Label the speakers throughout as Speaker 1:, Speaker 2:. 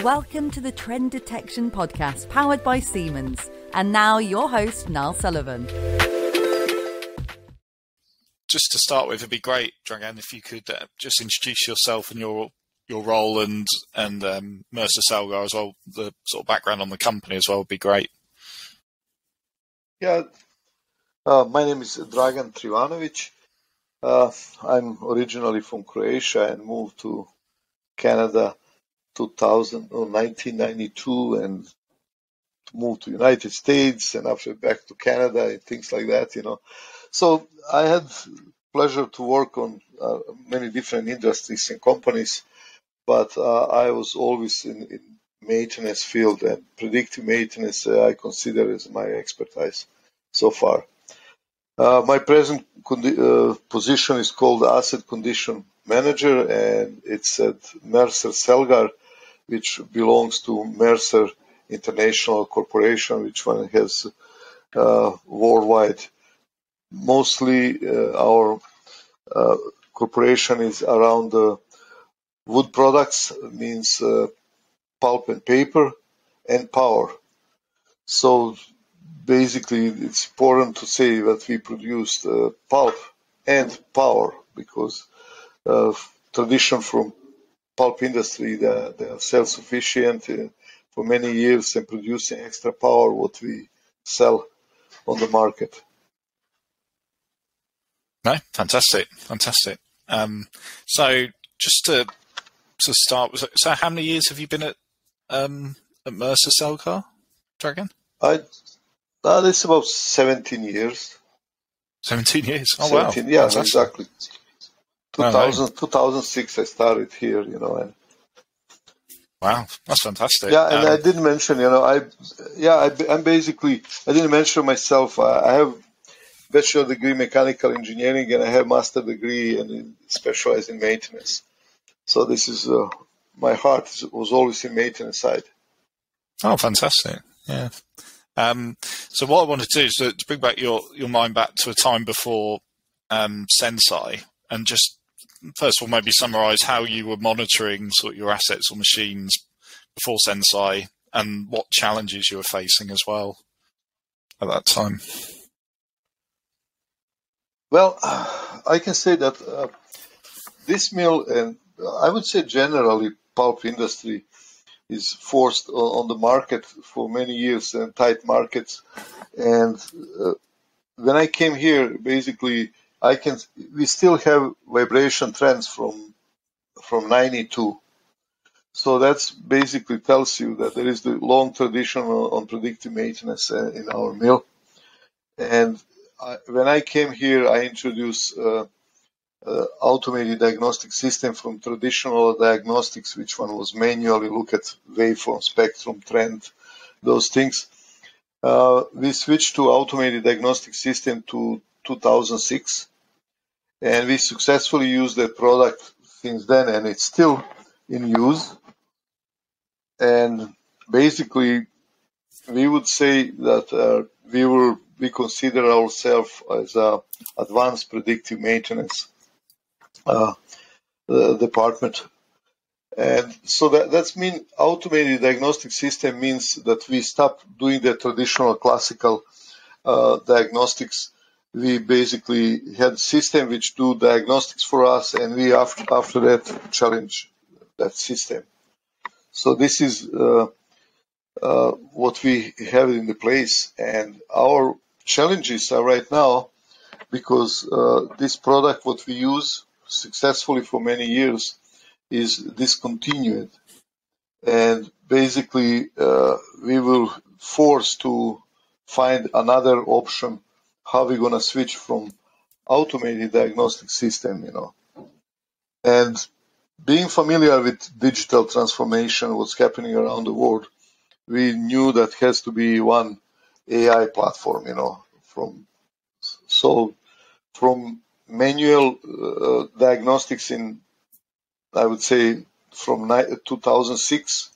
Speaker 1: Welcome to the Trend Detection Podcast, powered by Siemens. And now your host, Niall Sullivan.
Speaker 2: Just to start with, it'd be great, Dragan, if you could just introduce yourself and your role and Mercer Celgar as well, the sort of background on the company as well would be great.
Speaker 3: Yeah, my name is Dragan Trivanovic. I'm originally from Croatia and moved to Canada 1992 and moved to United States and after back to Canada and things like that, So I had pleasure to work on many different industries and companies, but I was always in maintenance field, and predictive maintenance I consider as my expertise so far. My present position is called Asset Condition Manager, and it's at Mercer Celgar, which belongs to Mercer International Corporation, which one has worldwide. Mostly our corporation is around wood products, means pulp and paper, and power. So basically, it's important to say that we produced pulp and power because tradition from pulp industry, they are self-sufficient for many years and producing extra power what we sell on the market.
Speaker 2: No, fantastic. So just to start, so how many years have you been at Mercer Celgar, Dragan?
Speaker 3: It's about 17 years.
Speaker 2: 17 years? Oh,
Speaker 3: 17,
Speaker 2: wow.
Speaker 3: Yeah,
Speaker 2: fantastic.
Speaker 3: Exactly. 2006 I started here, And
Speaker 2: wow, that's fantastic.
Speaker 3: Yeah, and I didn't mention, I didn't mention myself. I have bachelor degree in mechanical engineering, and I have master degree and specialize in maintenance. So this is my heart was always in maintenance side.
Speaker 2: Oh, fantastic! Yeah. So what I want to do is to bring back your mind back to a time before Senseye, and just first of all maybe summarise how you were monitoring sort of your assets or machines before Senseye, and what challenges you were facing as well at that time.
Speaker 3: Well, I can say that this mill, and I would say generally pulp industry, is forced on the market for many years and tight markets. And when I came here, basically, we still have vibration trends from 92. So that's basically tells you that there is the long tradition on predictive maintenance in our mill. And when I came here, I introduced automated diagnostic system from traditional diagnostics, which one was manually look at waveform, spectrum, trend, those things. We switched to automated diagnostic system to 2006, and we successfully used that product since then, and it's still in use. And basically, we would say that we consider ourselves as a advanced predictive maintenance department. And so that's mean automated diagnostic system means that we stop doing the traditional classical diagnostics. We basically had system which do diagnostics for us, and we after that challenge that system. So this is what we have in the place, and our challenges are right now because this product what we use successfully for many years is discontinued, and basically we will force to find another option how we're going to switch from automated diagnostic system, and being familiar with digital transformation, what's happening around the world, we knew that has to be one AI platform, from manual diagnostics in, I would say, from 2006,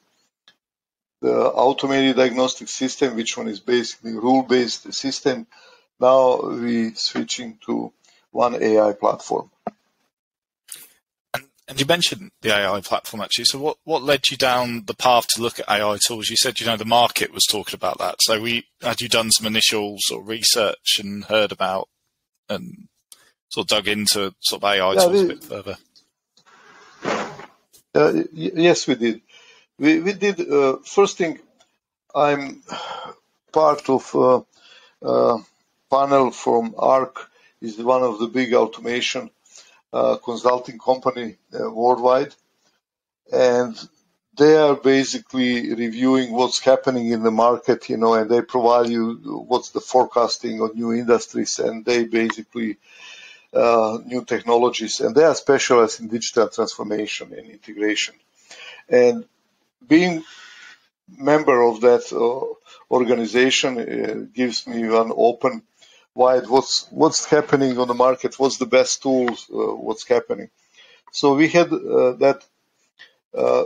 Speaker 3: the automated diagnostic system, which one is basically rule-based system. Now we switching to one AI platform.
Speaker 2: And you mentioned the AI platform, actually. So what led you down the path to look at AI tools? You said, the market was talking about that. So had you done some initial sort of research and heard about and sort of dug into sort of AI tools a bit further?
Speaker 3: Yes, we did. We did. First thing, I'm part of a panel from ARC, is one of the big automation consulting company worldwide, and they are basically reviewing what's happening in the market, and they provide you what's the forecasting on new industries, and they basically new technologies, and they are specialized in digital transformation and integration. And being member of that organization gives me an open wide what's happening on the market, what's the best tools, what's happening. So we had that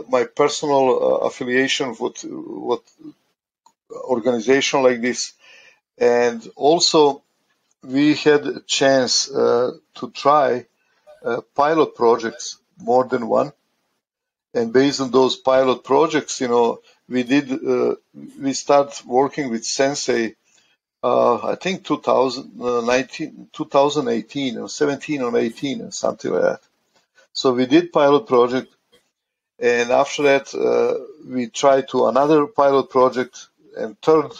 Speaker 3: my personal affiliation with what organization like this, and also we had a chance to try pilot projects, more than one, and based on those pilot projects, we started working with Senseye. I think 2018 or 17 or 18 or something like that. So we did pilot project, and after that we tried to another pilot project and third.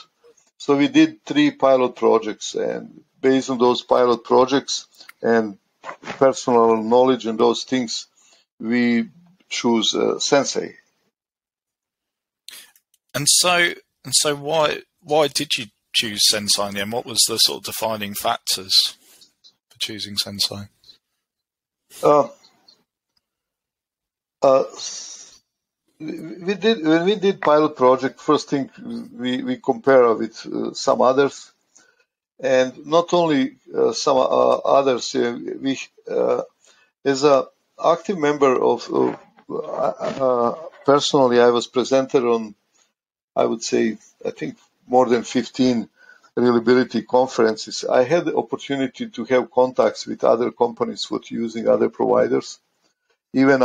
Speaker 3: So we did 3 pilot projects, and based on those pilot projects and personal knowledge and those things, we choose Senseye.
Speaker 2: And so why did you choose Senseye in the end? What was the sort of defining factors for choosing Senseye?
Speaker 3: When we did pilot project, first thing we compare with some others, and not only some others. We as a active member of personally, I was presented on, I would say, I think more than 15 reliability conferences. I had the opportunity to have contacts with other companies with using other providers. Even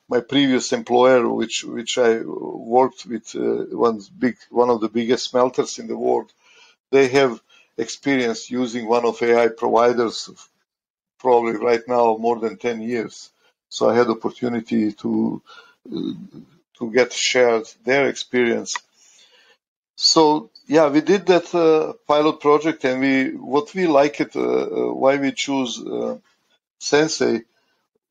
Speaker 3: my previous employer, which I worked with, one of the biggest smelters in the world, they have experience using one of AI providers probably right now more than 10 years. So I had opportunity to get shared their experience. So yeah, we did that pilot project, and we like it, why we choose Senseye.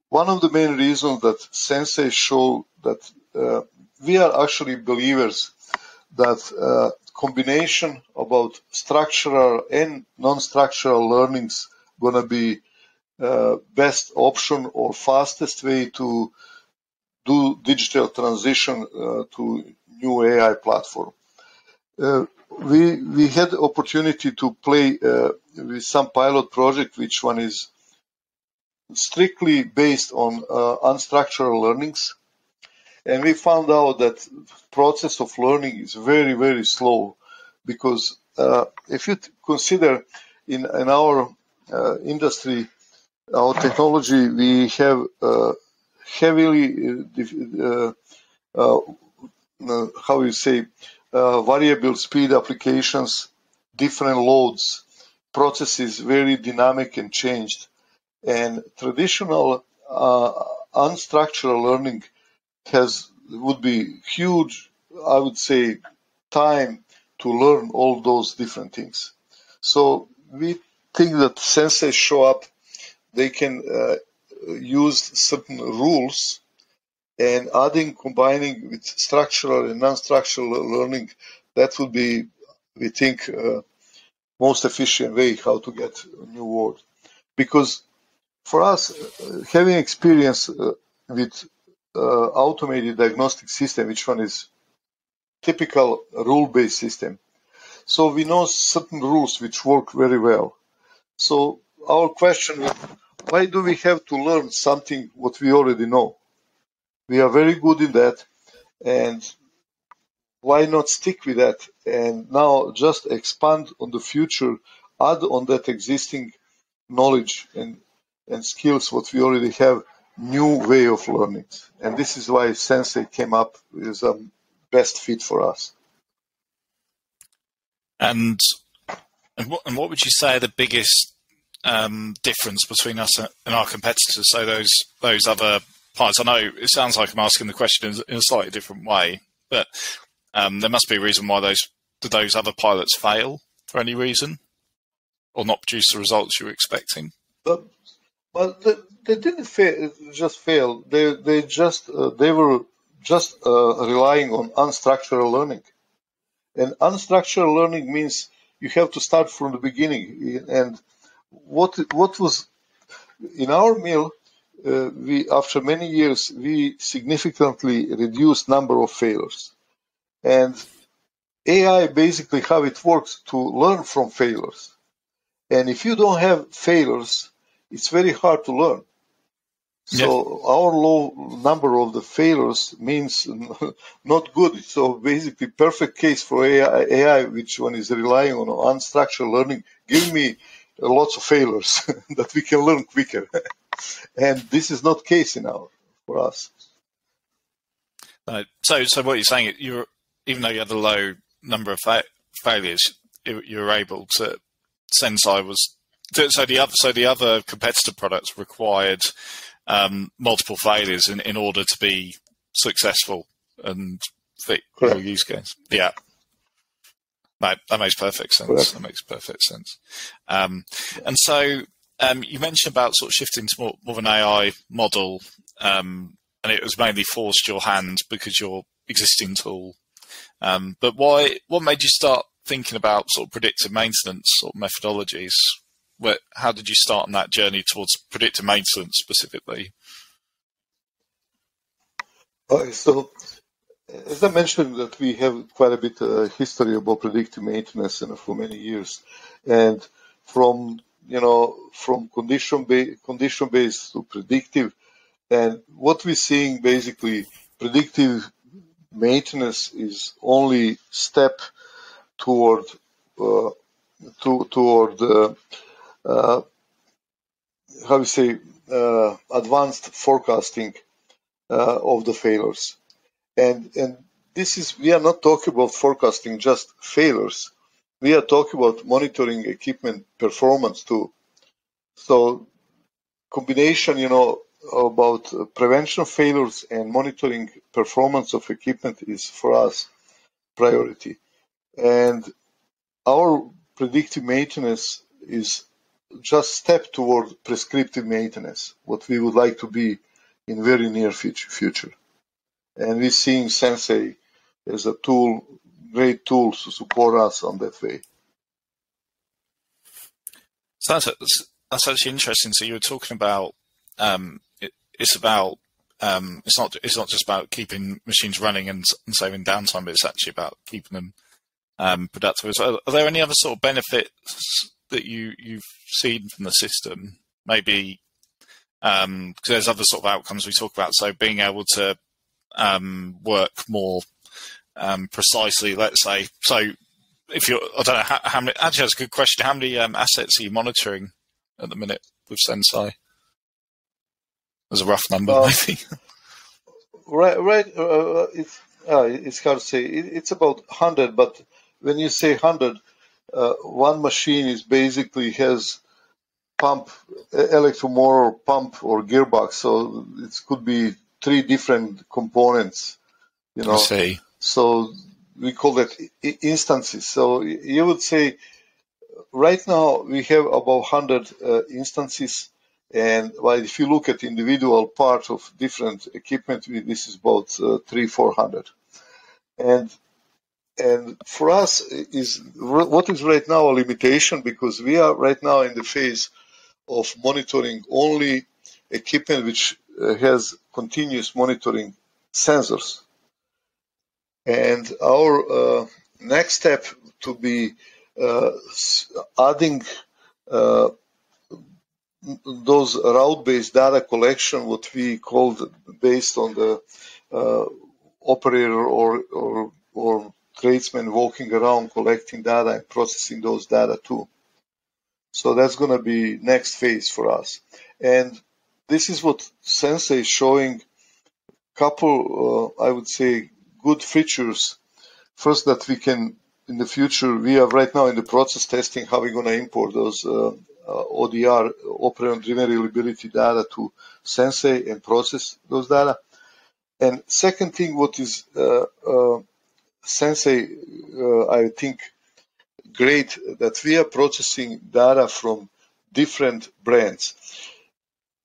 Speaker 3: One of the main reasons that Senseye show that we are actually believers that combination about structural and non-structural learnings gonna be best option or fastest way to do digital transition to new AI platform. We had the opportunity to play with some pilot project, which one is strictly based on unstructured learnings, and we found out that process of learning is very, very slow, because if you consider in our industry, our technology, we have heavily variable speed applications, different loads, processes very dynamic and changed. And traditional unstructured learning would be huge, I would say, time to learn all those different things. So we think that Senseye show up, they can use certain rules, and combining with structural and non-structural learning, that would be, we think, most efficient way how to get a new world. Because for us, having experience with automated diagnostic system, which one is typical rule-based system, so we know certain rules which work very well. So our question is, why do we have to learn something what we already know? We are very good in that, and why not stick with that and now just expand on the future, add on that existing knowledge and skills what we already have, new way of learning. And this is why Senseye came up with a best fit for us.
Speaker 2: And what would you say are the biggest difference between us and our competitors? So those other pilots, I know it sounds like I'm asking the question in a slightly different way, but there must be a reason why those other pilots fail for any reason, or not produce the results you were expecting.
Speaker 3: But they didn't just fail. They were just relying on unstructured learning, and unstructured learning means you have to start from the beginning. And what was in our mill, we after many years we significantly reduced number of failures, and AI basically how it works to learn from failures. And if you don't have failures, it's very hard to learn. So our low number of the failures means not good. So basically perfect case for AI which one is relying on unstructured learning. Give me lots of failures that we can learn quicker. And this is not case for us.
Speaker 2: So what you're saying, even though you had a low number of failures, you were able to. Senseye was so the other competitor products required multiple failures in order to be successful and fit your use case. Yeah, that makes perfect sense. Correct. That makes perfect sense. And so you mentioned about sort of shifting to more of an AI model, and it was mainly forced your hand because your existing tool. But what made you start thinking about sort of predictive maintenance sort of methodologies? How did you start on that journey towards predictive maintenance specifically?
Speaker 3: So, as I mentioned, that we have quite a bit of history about predictive maintenance for many years, and from condition based to predictive, and what we're seeing basically, predictive maintenance is only step toward advanced forecasting of the failures, and this is, we are not talking about forecasting just failures. We are talking about monitoring equipment performance too. So combination, about prevention of failures and monitoring performance of equipment is for us priority. And our predictive maintenance is just step toward prescriptive maintenance, what we would like to be in very near future. And we're seeing Senseye as a tool, great tool to support us on that way.
Speaker 2: So that's actually interesting. So you were talking about it's not just about keeping machines running and saving downtime, but it's actually about keeping them productive. So are there any other sort of benefits that you've seen from the system? Maybe because there's other sort of outcomes we talk about. So being able to work more precisely, let's say. So if you're, I don't know how many. Actually, that's a good question. How many assets are you monitoring at the minute with Senseye? As a rough number, maybe.
Speaker 3: Right. It's hard to say. It's about 100, but when you say 100, one machine is basically has pump, electromotor, pump, or gearbox. So it could be 3 different components.
Speaker 2: I see.
Speaker 3: So we call that instances. So you would say right now we have about 100 instances. And if you look at individual parts of different equipment, this is about 300-400. And for us is what is right now a limitation, because we are right now in the phase of monitoring only equipment which has continuous monitoring sensors. And our next step to be adding those route-based data collection, what we called based on the operator or tradesman walking around collecting data and processing those data too. So that's going to be next phase for us. And this is what Senseye is showing. Couple, I would say, good features. First, that we can, in the future, we are right now in the process testing how we're going to import those ODR, operand-driven reliability data to Senseye and process those data. And second thing, what is Senseye, I think, great, that we are processing data from different brands.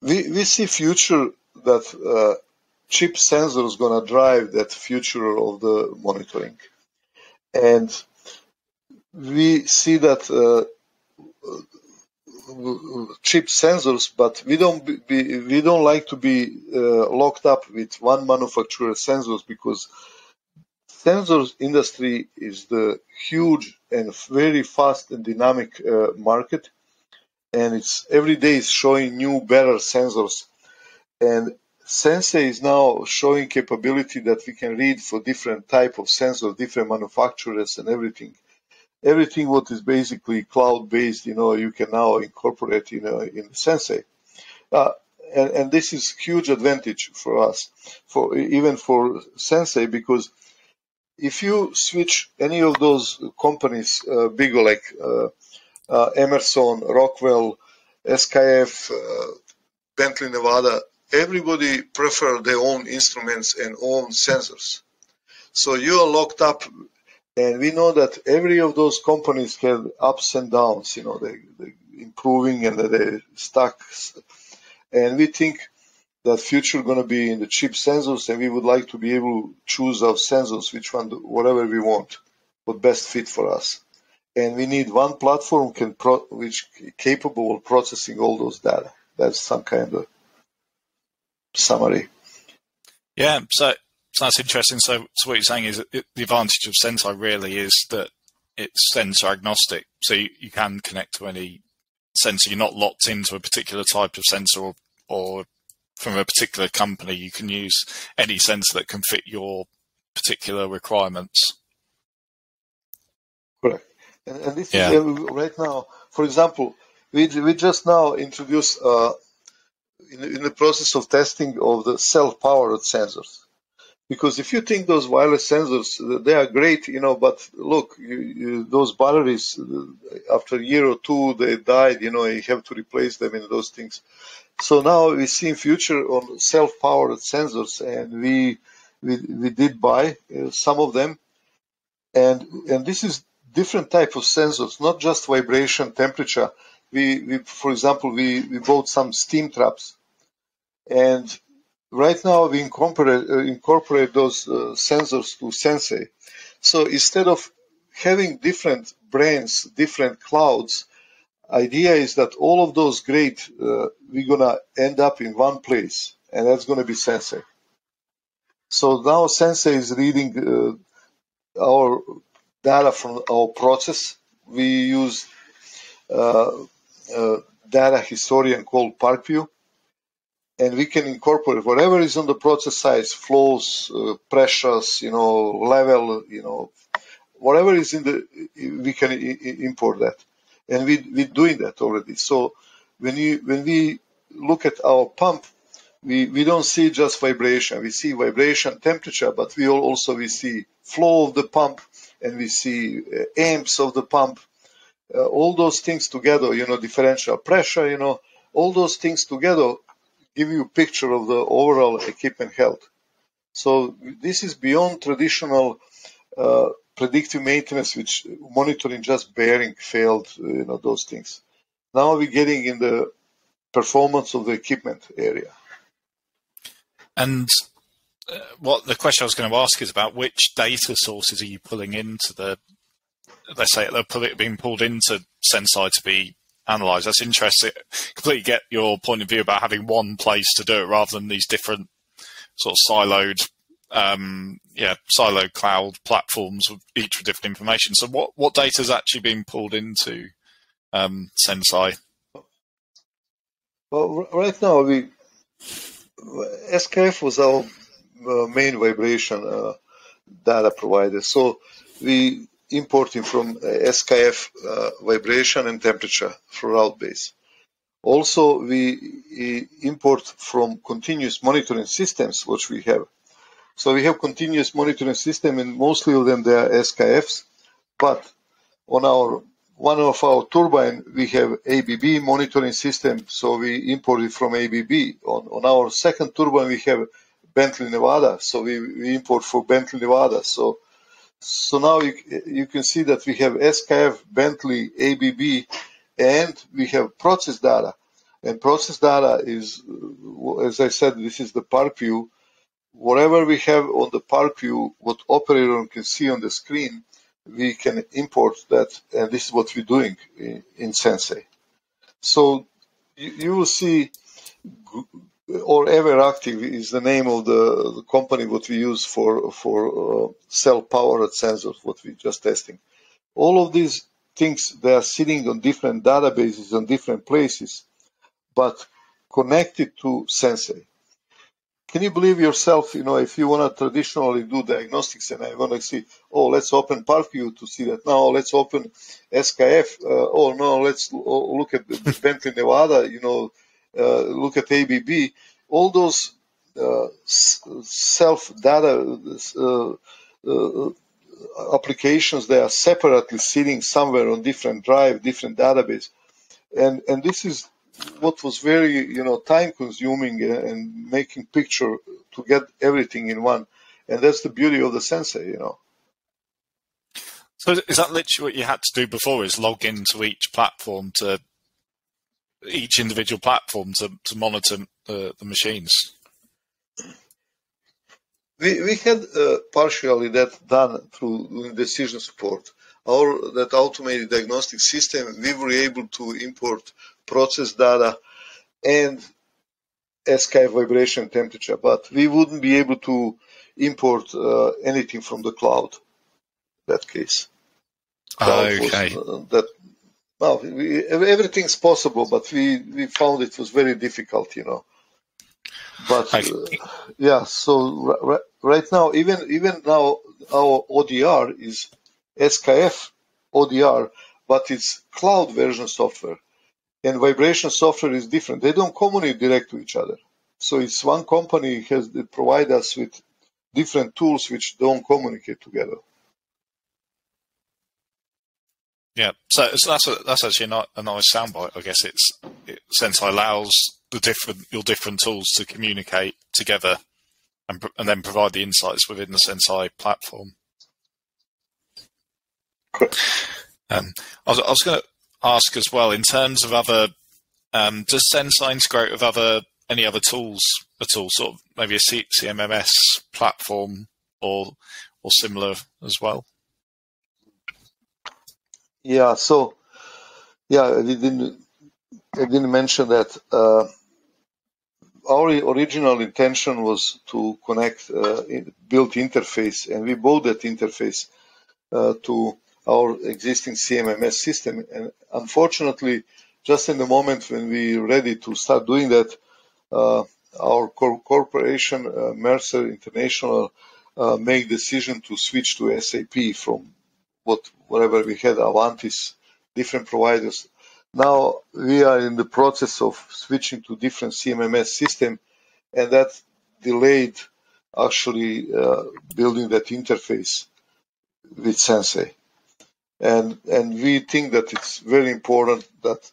Speaker 3: We see future that chip sensors going to drive that future of the monitoring. And we see that chip sensors, but we don't like to be locked up with one manufacturer sensors, because sensors industry is the huge and very fast and dynamic market, and it's every day is showing new better sensors. And Senseye is now showing capability that we can read for different type of sensors, different manufacturers, and everything. Everything what is basically cloud-based, you can now incorporate in Senseye. And this is huge advantage for us, even for Senseye, because if you switch any of those companies, bigger like Emerson, Rockwell, SKF, Bentley, Nevada, everybody prefer their own instruments and own sensors. So you are locked up, and we know that every of those companies have ups and downs, they improving and they stuck. And we think that future going to be in the chip sensors, and we would like to be able to choose our sensors, which one, whatever we want, what best fit for us. And we need one platform which capable of processing all those data. That's some kind of summary.
Speaker 2: Yeah, so that's interesting. So what you're saying is that the advantage of Senseye really is that it's sensor agnostic. So you can connect to any sensor. You're not locked into a particular type of sensor, or from a particular company. You can use any sensor that can fit your particular requirements.
Speaker 3: Correct. And this is right now, for example, we just now introduced in the process of testing of the self-powered sensors. Because if you think those wireless sensors, they are great, but look, those batteries, after a year or two, they died, you have to replace them in those things. So now we see in future on self-powered sensors, and we did buy some of them. And this is different type of sensors, not just vibration, temperature. We for example, we bought some steam traps, and right now we incorporate those sensors to Senseye. So instead of having different brands, different clouds, idea is that all of those great, we're gonna end up in one place, and that's gonna be Senseye. So now Senseye is reading our data from our process. We use data historian called ParkView, and we can incorporate whatever is on the process side, flows, pressures, level, whatever is in the, we can import that. And we're doing that already. So when we look at our pump, we don't see just vibration. We see vibration, temperature, but we see flow of the pump, and we see amps of the pump. All those things together, differential pressure, all those things together give you a picture of the overall equipment health. So this is beyond traditional predictive maintenance, which monitoring just bearing failed, those things. Now we're getting in the performance of the equipment area.
Speaker 2: And what the question I was going to ask is about which data sources are you pulling into the, let's say they're being pulled into Senseye to be analysed. That's interesting. Completely get your point of view about having one place to do it rather than these different sort of siloed cloud platforms, each with different information. So what data is actually being pulled into Senseye?
Speaker 3: Well, right now SKF was our main vibration data provider. So we importing from SKF vibration and temperature for route base. Also, we import from continuous monitoring systems, which we have. So we have continuous monitoring system, and mostly of them they are SKFs. But on one of our turbine, we have ABB monitoring system, so we import it from ABB. On our second turbine, we have Bentley Nevada, so we import for Bentley Nevada. So now you can see that we have SKF, Bentley, ABB, and we have process data. And process data is, as I said, this is the park view. Whatever we have on the park view, what operator can see on the screen, we can import that, and this is what we're doing in Senseye. So you will see, or Everactive is the name of the company what we use for cell-powered sensors, what we're just testing. All of these things, they are sitting on different databases on different places, but connected to Senseye. Can you believe yourself, if you want to traditionally do diagnostics and I want to see, let's open ParkView to see that. Now let's open SKF. Let's look at Bentley Nevada, look at ABB. All those self-data applications, they are separately sitting somewhere on different drive, different database. And this is what was very, time consuming and making picture to get everything in one. And that's the beauty of the Senseye,
Speaker 2: So is that literally what you had to do before, is log into each platform, to each individual platform to monitor the machines?
Speaker 3: We had partially that done through decision support. That automated diagnostic system, we were able to import process data and sky vibration temperature, but we wouldn't be able to import anything from the cloud. That case.
Speaker 2: Okay.
Speaker 3: Everything's possible, but we found it was very difficult, But so right now, even now, our ODR is SKF ODR, but it's cloud version software. And vibration software is different. They don't communicate direct to each other. So it's one company they provide us with different tools which don't communicate together.
Speaker 2: Yeah, so that's actually not a nice soundbite. I guess Senseye allows your different tools to communicate together and then provide the insights within the Senseye platform. I was going to ask as well, in terms of other, does Senseye integrate with any other tools at all, sort of maybe a CMMS platform or similar as well?
Speaker 3: Yeah, so I didn't mention that. Our original intention was to connect build interface, and we bought that interface to our existing CMMS system. And unfortunately, just in the moment when we're ready to start doing that, our corporation, Mercer International, made decision to switch to SAP from whatever we had, Avantis, different providers. Now we are in the process of switching to different CMMS system, and that delayed actually building that interface with Senseye. And we think that it's very important that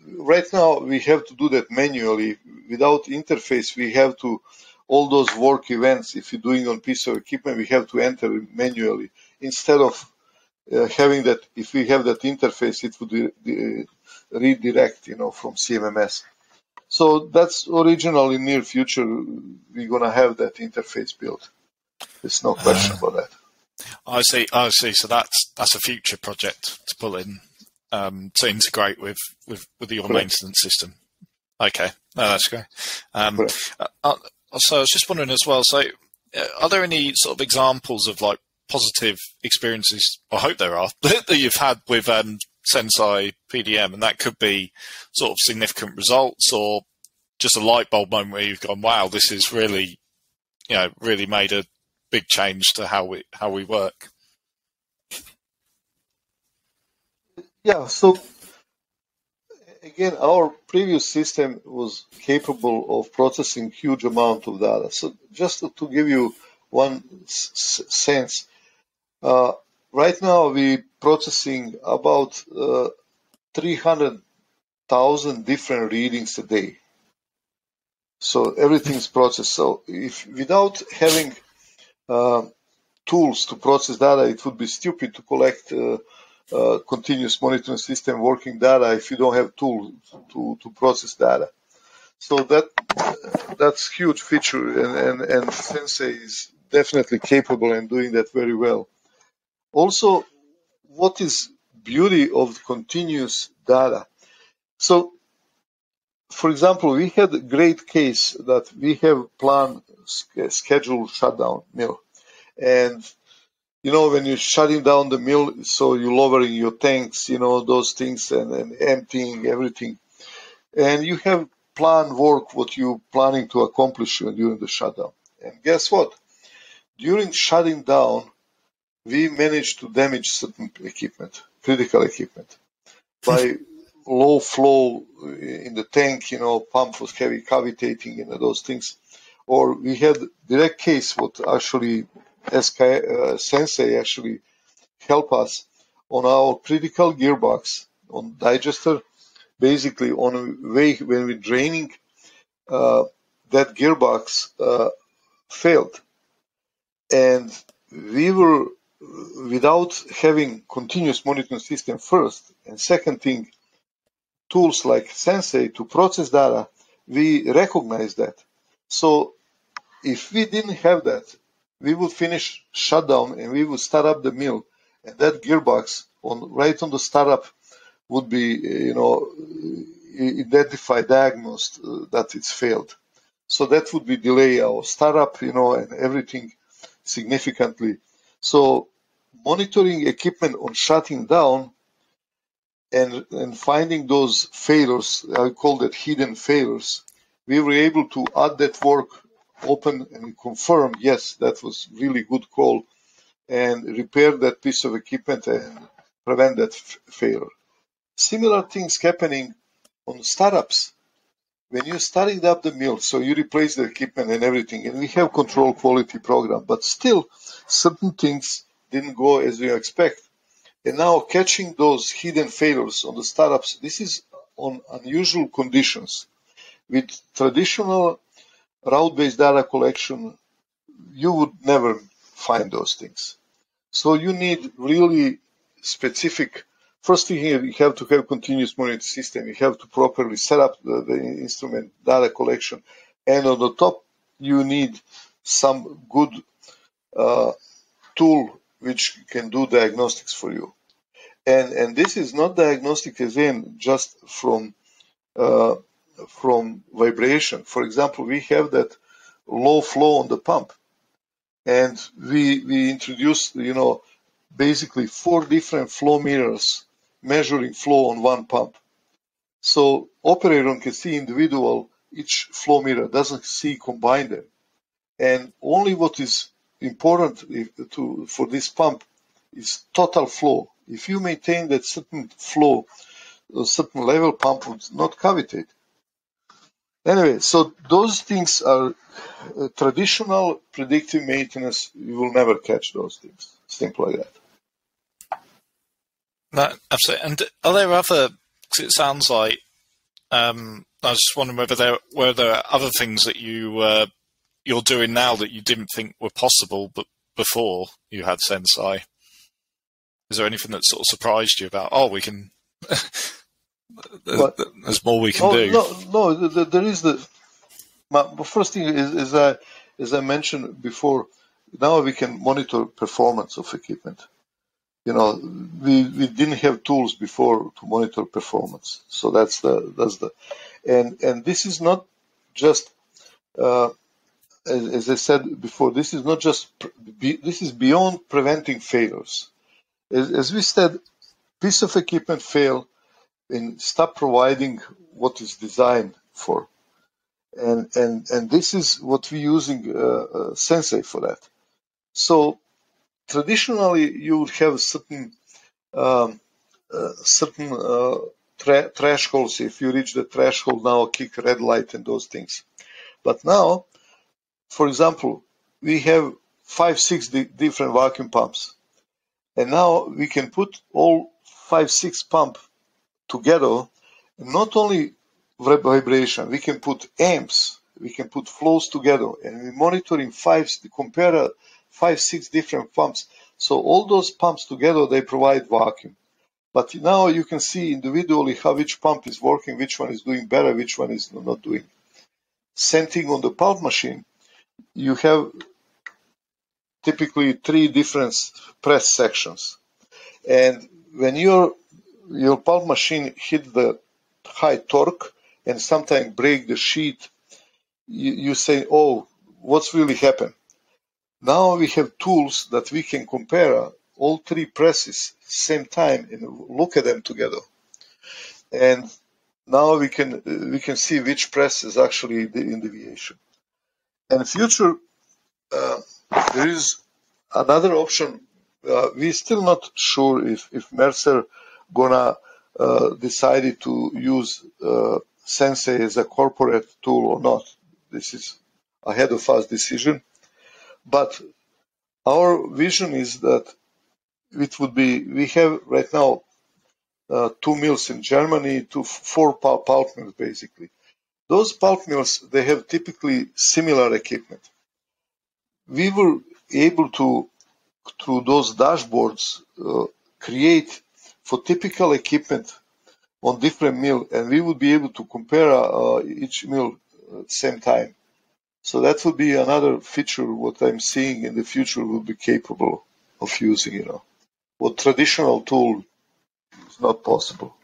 Speaker 3: right now we have to do that manually. Without interface, we have to, all those work events, if you're doing on piece of equipment, we have to enter manually. Instead of having that, if we have that interface, it would redirect, from CMMS. So that's originally near future, we're going to have that interface built. There's no question about that.
Speaker 2: I see. So that's a future project to pull in to integrate with your maintenance system. Okay, no, that's great. So I was just wondering as well. So, are there any sort of examples of like positive experiences? I hope there are that you've had with Senseye PDM, and that could be sort of significant results or just a light bulb moment where you've gone, "Wow, this is really, really made a big change to how we work."
Speaker 3: Yeah, so Again, our previous system was capable of processing huge amount of data. So just to give you one sense, right now we're processing about 300,000 different readings a day. So everything's processed. So if without having tools to process data, it would be stupid to collect continuous monitoring system working data if you don't have tools to process data. So that's huge feature, and Senseye is definitely capable in doing that very well. Also, what is beauty of continuous data? So, for example, we had a great case that we have planned scheduled shutdown mill, and when you're shutting down the mill, so you're lowering your tanks, those things, and emptying everything. And you have planned work, what you're planning to accomplish during the shutdown. And guess what? During shutting down, we managed to damage certain equipment, critical equipment, by low flow in the tank, pump was heavy cavitating, those things. Or we had direct case what actually Senseye actually help us on our critical gearbox, on digester, basically on a way when we're draining, that gearbox failed. And we were, without having continuous monitoring system first, and second thing, tools like Senseye to process data, we recognize that. So if we didn't have that, we would finish shutdown and we would start up the mill, and that gearbox right on the startup would be, identified, diagnosed that it's failed. So that would be delay our startup, and everything significantly. So monitoring equipment on shutting down and finding those failures, I call that hidden failures, we were able to add that work, open and confirm, yes, that was really good call, and repair that piece of equipment and prevent that failure. Similar things happening on startups. When you're starting up the mill, so you replace the equipment and everything, and we have control quality program, but still certain things didn't go as you expect. And now catching those hidden failures on the startups, this is on unusual conditions. With traditional route-based data collection, you would never find those things. So you need really specific. First thing here, you have to have continuous monitoring system. You have to properly set up the instrument data collection. And on the top, you need some good tool which can do diagnostics for you. And this is not diagnostic again just from vibration. For example, we have that low flow on the pump. And we introduced, basically 4 different flow meters measuring flow on one pump. So operator can see individual, each flow meter doesn't see combined them. And only what is important for this pump is total flow. If you maintain that certain flow, a certain level, pump would not cavitate. Anyway, so those things are traditional predictive maintenance. You will never catch those things. Simple like that.
Speaker 2: No, absolutely. And are there other? Cause it sounds like I was just wondering whether there are other things that you're doing now that you didn't think were possible, but before you had Senseye. Is there anything that sort of surprised you about? Oh, we can. There's more we can do.
Speaker 3: No. There is the first thing is as I mentioned before. Now we can monitor performance of equipment. We didn't have tools before to monitor performance, so that's the and this is not just as I said before. This is not just this is beyond preventing failures. As we said, piece of equipment fail and stop providing what is designed for, and this is what we're using Senseye for that. So traditionally, you would have certain thresholds. If you reach the threshold now, kick red light and those things. But now, for example, we have 5-6 different vacuum pumps. And now we can put all 5-6 pumps together. Not only vibration, we can put amps, we can put flows together, and we're monitoring compare 5-6 different pumps. So all those pumps together, they provide vacuum. But now you can see individually how each pump is working, which one is doing better, which one is not doing. Same thing on the pulp machine. You have typically 3 different press sections. And when your pulp machine hit the high torque and sometimes break the sheet, you say, oh, what's really happened? Now we have tools that we can compare all 3 presses same time and look at them together. And now we can see which press is actually in deviation. And in future, there is another option. We're still not sure if Mercer gonna decided to use Senseye as a corporate tool or not. This is ahead of us decision. But our vision is that it would be, we have right now 2 mills in Germany, 4 pulp mills basically. Those pulp mills, they have typically similar equipment. We were able to, through those dashboards, create for typical equipment on different mill, and we would be able to compare each mill at the same time. So that would be another feature what I'm seeing in the future will be capable of using, What traditional tool is not possible.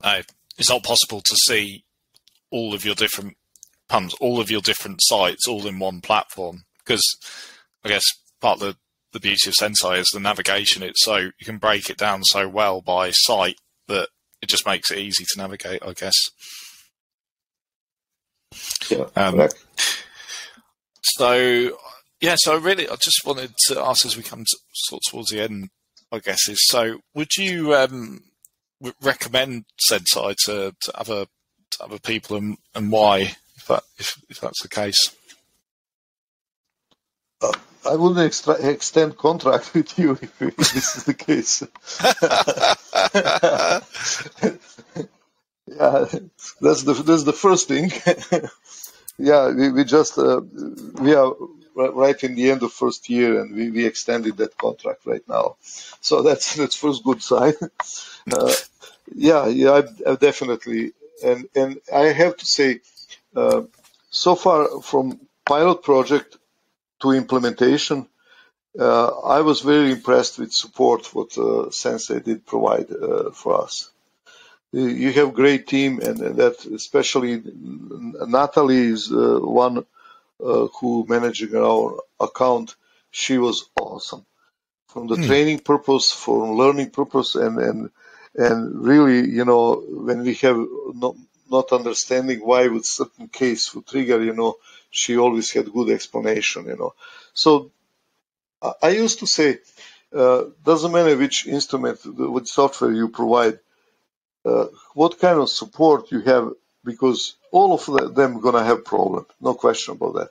Speaker 2: No, it's not possible to see all of your different pumps, all of your different sites, all in one platform. Because I guess part of the beauty of Senseye is the navigation. It's so you can break it down so well by site that it just makes it easy to navigate, I guess.
Speaker 3: Yeah, correct.
Speaker 2: So really, I just wanted to ask as we come sort of towards the end, I guess, is so would you recommend Senseye to other people and why, if that's the case?
Speaker 3: I wouldn't extend contract with you if this is the case. Yeah, that's the first thing. Yeah, we just we are right in the end of first year, and we extended that contract right now. So that's first good sign. I definitely, and I have to say, so far from pilot project to implementation, I was very impressed with support what Senseye did provide for us. You have great team, and that especially Natalie is one who managing our account. She was awesome from the training purpose, from learning purpose, and really, when we have not understanding why with certain case would trigger, she always had good explanation, So I used to say, doesn't matter which instrument, what software you provide, what kind of support you have, because all of them going to have problems, no question about that.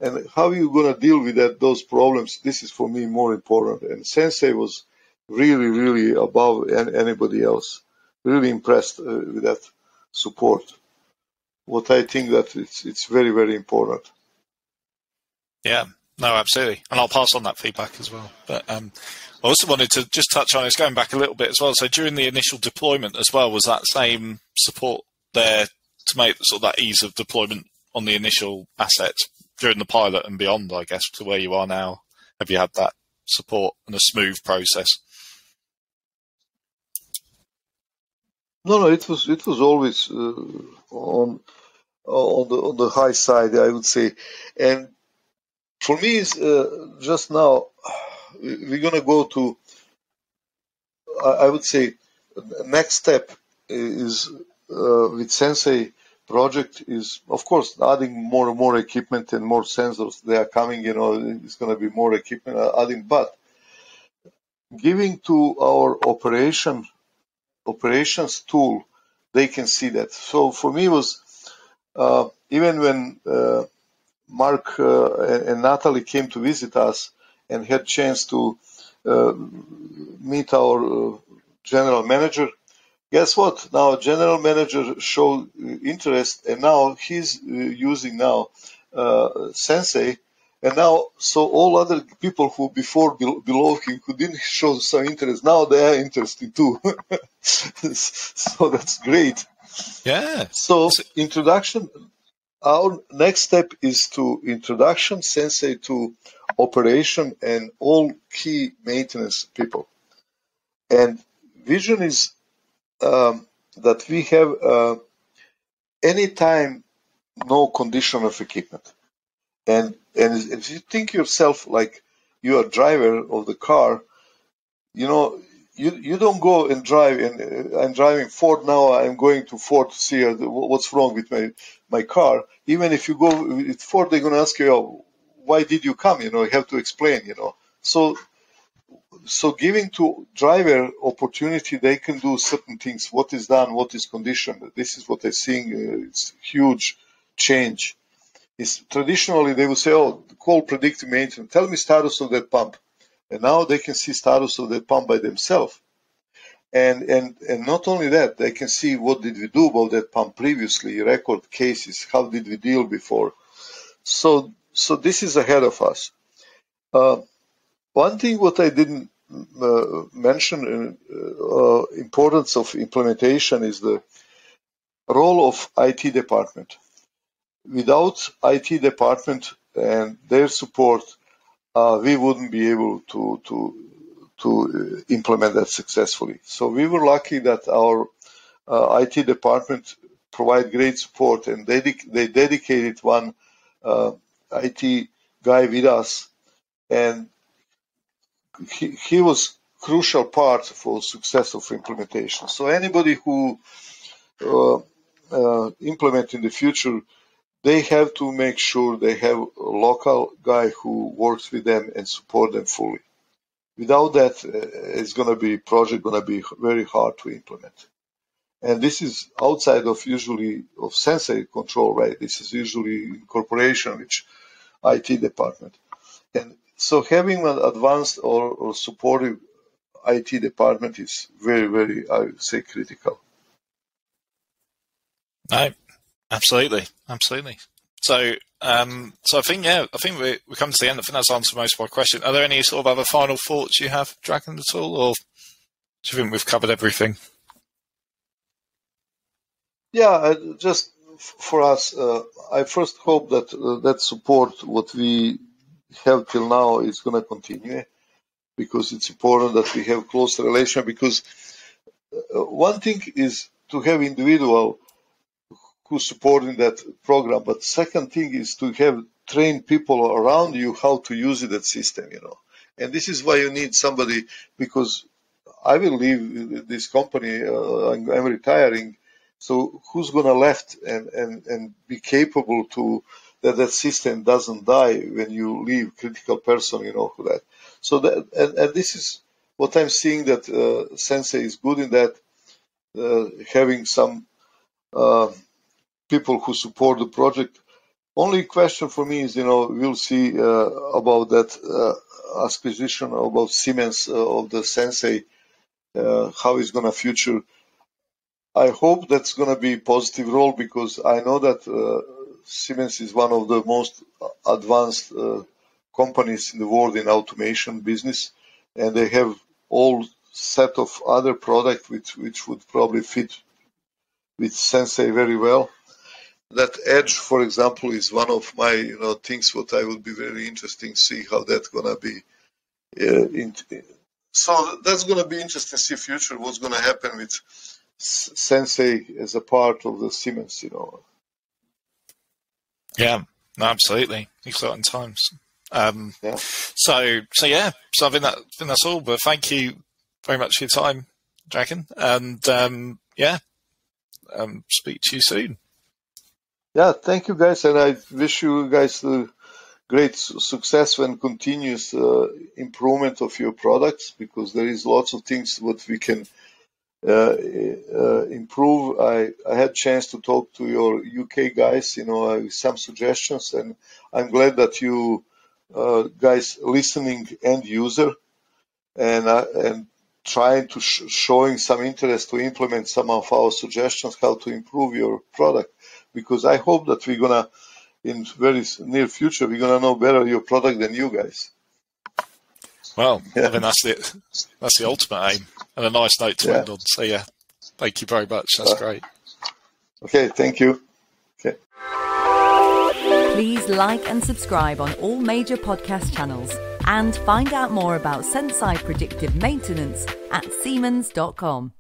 Speaker 3: And how you going to deal with those problems, this is for me more important. And Senseye was really, really above anybody else. Really impressed with that support. What I think that it's very, very important.
Speaker 2: Yeah, no, absolutely. And I'll pass on that feedback as well. But I also wanted to just touch on, it's going back a little bit as well. So during the initial deployment as well, was that same support there to make sort of that ease of deployment on the initial assets during the pilot and beyond, I guess, to where you are now? Have you had that support and a smooth process?
Speaker 3: No, it was always on the high side, I would say. And for me, it's just now we're gonna go to. I would say the next step is with Senseye project is, of course, adding more and more equipment and more sensors. They are coming. It's gonna be more equipment adding, but giving to our operation operations tool, they can see that. So for me, it was even when Mark and Natalie came to visit us and had chance to meet our general manager. Guess what? Now general manager showed interest, and now he's using now Senseye, and now so all other people who before below him who didn't show some interest, now they are interested too. So that's great.
Speaker 2: Yeah.
Speaker 3: So introduction. Our next step is to introduction Senseye to operation and all key maintenance people. And vision is that we have anytime no condition of equipment. And if you think yourself like you are driver of the car, you know, you don't go and drive, and I'm driving Ford now, I'm going to Ford to see what's wrong with my car. Even if you go with Ford, they're going to ask you, oh, why did you come? You know, you have to explain, you know. So giving to driver opportunity, they can do certain things, what is done, what is conditioned. This is what I'm seeing, it's huge change. It's traditionally, they will say, oh, call predictive maintenance, tell me status of that pump. And now they can see status of the pump by themselves. And not only that, they can see what did we do about that pump previously, record cases, how did we deal before. So this is ahead of us. One thing what I didn't mention, importance of implementation is the role of IT department. Without IT department and their support, we wouldn't be able to implement that successfully. So we were lucky that our IT department provide great support, and they dedicated one IT guy with us, and he was crucial part for success of implementation. So anybody who implement in the future, they have to make sure they have a local guy who works with them and support them fully. Without that, it's going to be project going to be very hard to implement. And this is outside of usually of Senseye control, right? This is usually in corporation, which IT department. And so having an advanced or supportive IT department is very, very, I would say, critical.
Speaker 2: No, absolutely. So, I think we come to the end. I think that's answered most of my question. Are there any sort of other final thoughts you have, Dragan, at all, or do you think we've covered everything?
Speaker 3: Yeah, just for us, I first hope that that support what we have till now is going to continue, because it's important that we have close relation. Because one thing is to have individual who supporting that program, but second thing is to have trained people around you how to use that system, you know. And this is why you need somebody, because I will leave this company, I'm retiring, so who's going to left and be capable to that system doesn't die when you leave, critical person, you know, for that. So that, and this is what I'm seeing, that Senseye is good in that, having some people who support the project. Only question for me is, you know, we'll see about that acquisition about Siemens of the Senseye, how it's going to future. I hope that's going to be positive role, because I know that Siemens is one of the most advanced companies in the world in automation business, and they have all set of other products which would probably fit with Senseye very well. That edge, for example, is one of my things what I would be very interesting to see how that's going to be. So that's going to be interesting to see future what's going to happen with Senseye as a part of the Siemens, you know.
Speaker 2: Yeah, no, absolutely. Exciting times.
Speaker 3: Yeah.
Speaker 2: So I think that's all. But thank you very much for your time, Dragan, and speak to you soon.
Speaker 3: Yeah, thank you guys, and I wish you guys great success and continuous improvement of your products, because there is lots of things what we can improve. I had a chance to talk to your UK guys, with some suggestions, and I'm glad that you guys listening end user and trying to showing some interest to implement some of our suggestions how to improve your product, because I hope that we're gonna in very near future we're gonna know better your product than you guys.
Speaker 2: Well, I mean that's the ultimate aim, and a nice note to end on. So yeah, thank you very much. That's great.
Speaker 3: Okay, thank you. Okay.
Speaker 1: Please like and subscribe on all major podcast channels, and find out more about Senseye Predictive Maintenance at Siemens.com.